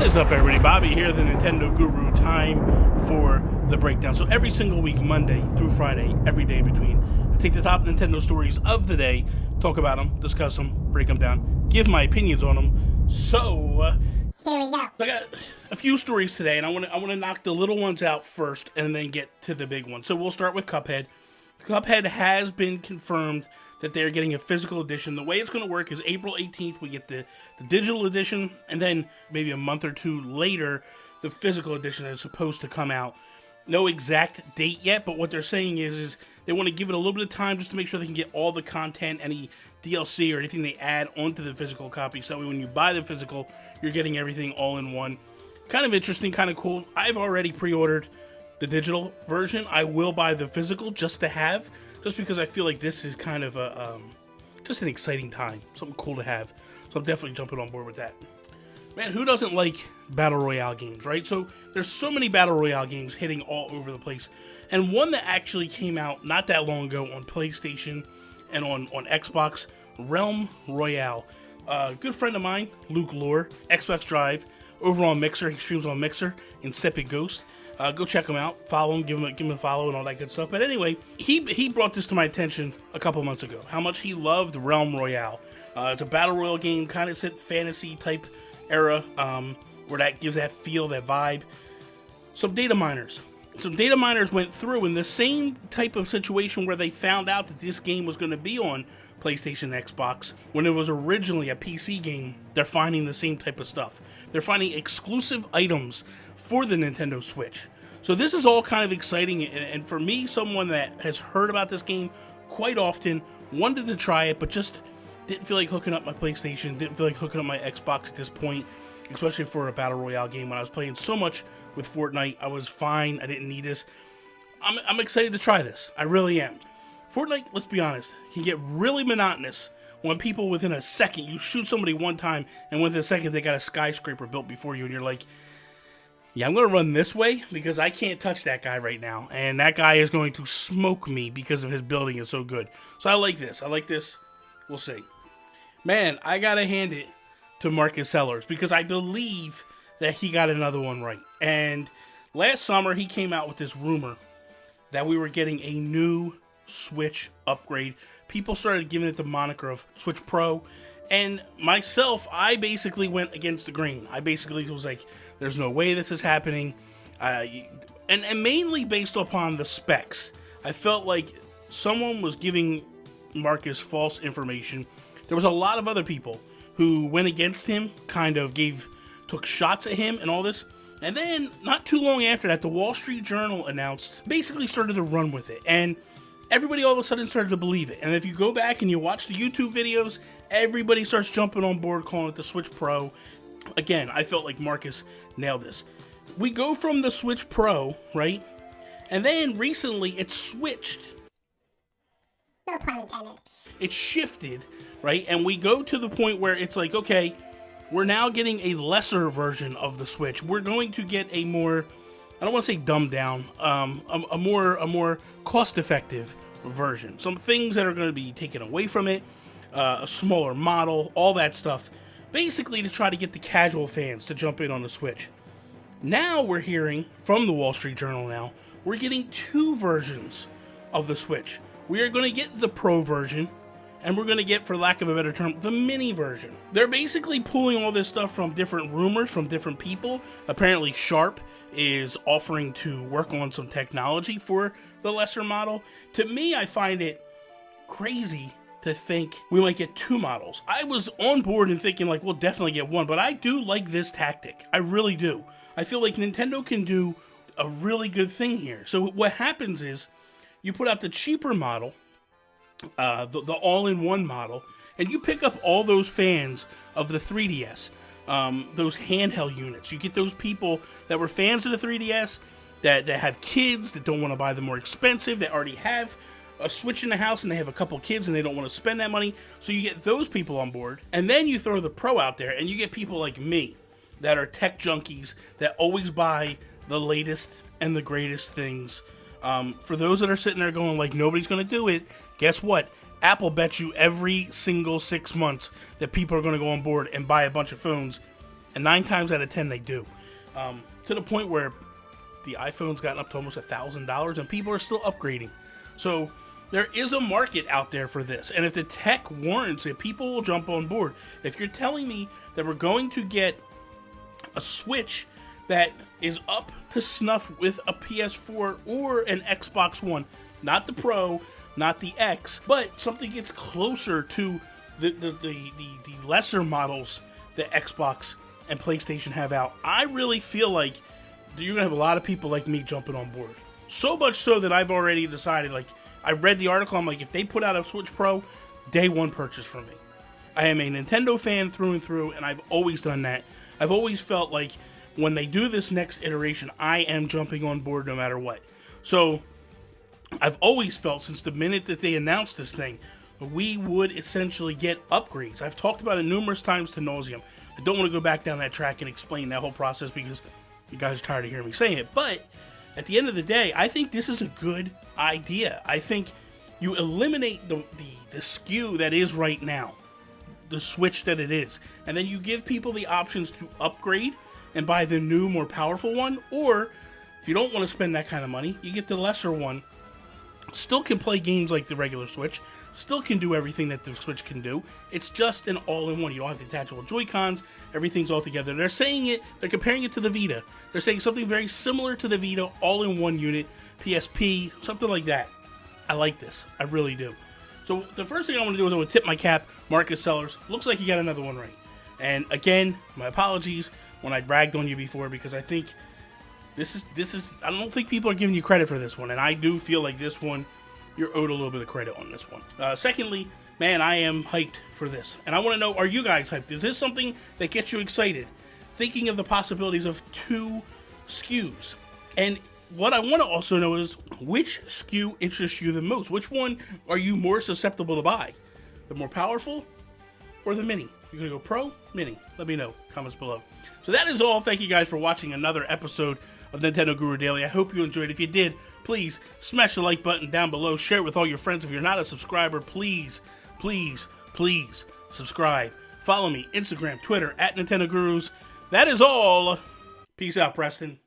What is up, everybody? Bobby here, the Nintendo Guru. Time for the breakdown. So every single week, Monday through Friday, every day in between, I take the top Nintendo stories of the day, talk about them, discuss them, break them down, give my opinions on them. So here we go. I got a few stories today, and I want to knock the little ones out first, and then get to the big one. So we'll start with Cuphead. Cuphead has been confirmed that they're getting a physical edition. The way it's going to work is April 18th, we get the digital edition, and then maybe a month or two later, the physical edition is supposed to come out. No exact date yet, but what they're saying is they want to give it a little bit of time just to make sure they can get all the content, any DLC or anything they add onto the physical copy, so when you buy the physical, you're getting everything all in one. Kind of interesting, kind of cool. I've already pre-ordered the digital version. I will buy the physical just to have, just because I feel like this is kind of a just an exciting time, something cool to have. So I'm definitely jumping on board with that. Man, who doesn't like Battle Royale games, right? So there's so many Battle Royale games hitting all over the place. And one that actually came out not that long ago on PlayStation and on Xbox, Realm Royale. Good friend of mine, Luke Lore, Xbox Drive, over on Mixer. He streams on Mixer, Insipid Ghost. Go check him out, follow him, give him a follow and all that good stuff. But anyway, he brought this to my attention a couple months ago, how much he loved Realm Royale. It's a battle royale game, kind of set fantasy type era, where that gives that feel, that vibe. Some data miners went through in the same type of situation where they found out that this game was going to be on PlayStation and Xbox when it was originally a PC game. They're finding the same type of stuff. They're finding exclusive items for the Nintendo Switch. So this is all kind of exciting, and for me, someone that has heard about this game quite often, wanted to try it, but just didn't feel like hooking up my PlayStation, didn't feel like hooking up my Xbox at this point, especially for a Battle Royale game. When I was playing so much with Fortnite, I was fine, I didn't need this. I'm excited to try this, I really am. Fortnite, let's be honest, can get really monotonous when people within a second, you shoot somebody one time, and within a second they got a skyscraper built before you, and you're like, yeah, I'm going to run this way because I can't touch that guy right now. And that guy is going to smoke me because of his building is so good. So I like this. We'll see. Man, I got to hand it to Marcus Sellars because I believe that he got another one right. And last summer, he came out with this rumor that we were getting a new Switch upgrade. People started giving it the moniker of Switch Pro. And myself, I basically went against the grain. I basically was like, there's no way this is happening. And mainly based upon the specs. I felt like someone was giving Marcus false information. There was a lot of other people who went against him, kind of took shots at him and all this. And then, not too long after that, the Wall Street Journal basically started to run with it. And everybody all of a sudden started to believe it. And if you go back and you watch the YouTube videos, everybody starts jumping on board calling it the Switch Pro. Again, I felt like Marcus nailed this. We go from the Switch Pro, right? And then recently it switched. No pun intended. It shifted, right? And we go to the point where it's like, okay, we're now getting a lesser version of the Switch. We're going to get a more, I don't want to say dumbed down, a more cost-effective version. Some things that are going to be taken away from it, a smaller model, all that stuff. Basically to try to get the casual fans to jump in on the Switch. Now we're hearing from the Wall Street Journal now, we're getting two versions of the Switch. We are going to get the Pro version, and we're going to get, for lack of a better term, the mini version. They're basically pulling all this stuff from different rumors, from different people. Apparently Sharp is offering to work on some technology for the lesser model. To me, I find it crazy to think we might get two models. I was on board and thinking like, we'll definitely get one, but I do like this tactic. I really do. I feel like Nintendo can do a really good thing here. So what happens is, you put out the cheaper model, the all-in-one model, and you pick up all those fans of the 3DS, those handheld units. You get those people that were fans of the 3DS, that have kids, that don't want to buy the more expensive, that already have a Switch in the house and they have a couple kids and they don't want to spend that money, so you get those people on board, and then you throw the Pro out there and you get people like me that are tech junkies that always buy the latest and the greatest things. For those that are sitting there going like, nobody's going to do it, guess what? Apple bets you every single 6 months that people are going to go on board and buy a bunch of phones And 9 times out of 10 they do. To the point where the iPhone's gotten up to almost $1,000 and people are still upgrading. So there is a market out there for this. And if the tech warrants it, people will jump on board. If you're telling me that we're going to get a Switch that is up to snuff with a PS4 or an Xbox One, not the Pro, not the X, but something gets closer to the lesser models that Xbox and PlayStation have out, I really feel like you're gonna have a lot of people like me jumping on board. So much so that I've already decided, like, I read the article, I'm like, if they put out a Switch Pro, day one purchase for me. I am a Nintendo fan through and through, and I've always done that. I've always felt like when they do this next iteration, I am jumping on board no matter what. So I've always felt since the minute that they announced this thing, we would essentially get upgrades. I've talked about it numerous times to nauseum. I don't want to go back down that track and explain that whole process because you guys are tired of hearing me saying it. But at the end of the day, I think this is a good idea. I think you eliminate the SKU that is right now, the Switch that it is, and then you give people the options to upgrade and buy the new, more powerful one, or if you don't want to spend that kind of money, you get the lesser one. Still can play games like the regular Switch, still can do everything that the Switch can do. It's just an all-in-one. You don't have detachable Joy-Cons, everything's all together. They're saying it, they're comparing it to the Vita. They're saying something very similar to the Vita, all-in-one unit, PSP, something like that. I like this, I really do. So the first thing I want to do is I want to tip my cap, Marcus Sellars. Looks like you got another one right. And again, my apologies when I bragged on you before, because I think this is I don't think people are giving you credit for this one, and I do feel like this one, you're owed a little bit of credit on this one. Secondly, man, I am hyped for this. And I want to know, are you guys hyped? Is this something that gets you excited? Thinking of the possibilities of 2 SKUs. And what I want to also know is, which SKU interests you the most? Which one are you more susceptible to buy? The more powerful or the mini? You're going to go Pro, Mini? Let me know. Comments below. So that is all. Thank you guys for watching another episode of Nintendo Guru Daily. I hope you enjoyed. If you did, please smash the like button down below. Share it with all your friends. If you're not a subscriber, please, please, please subscribe. Follow me, Instagram, Twitter, @Nintendo Gurus. That is all. Peace out, Preston.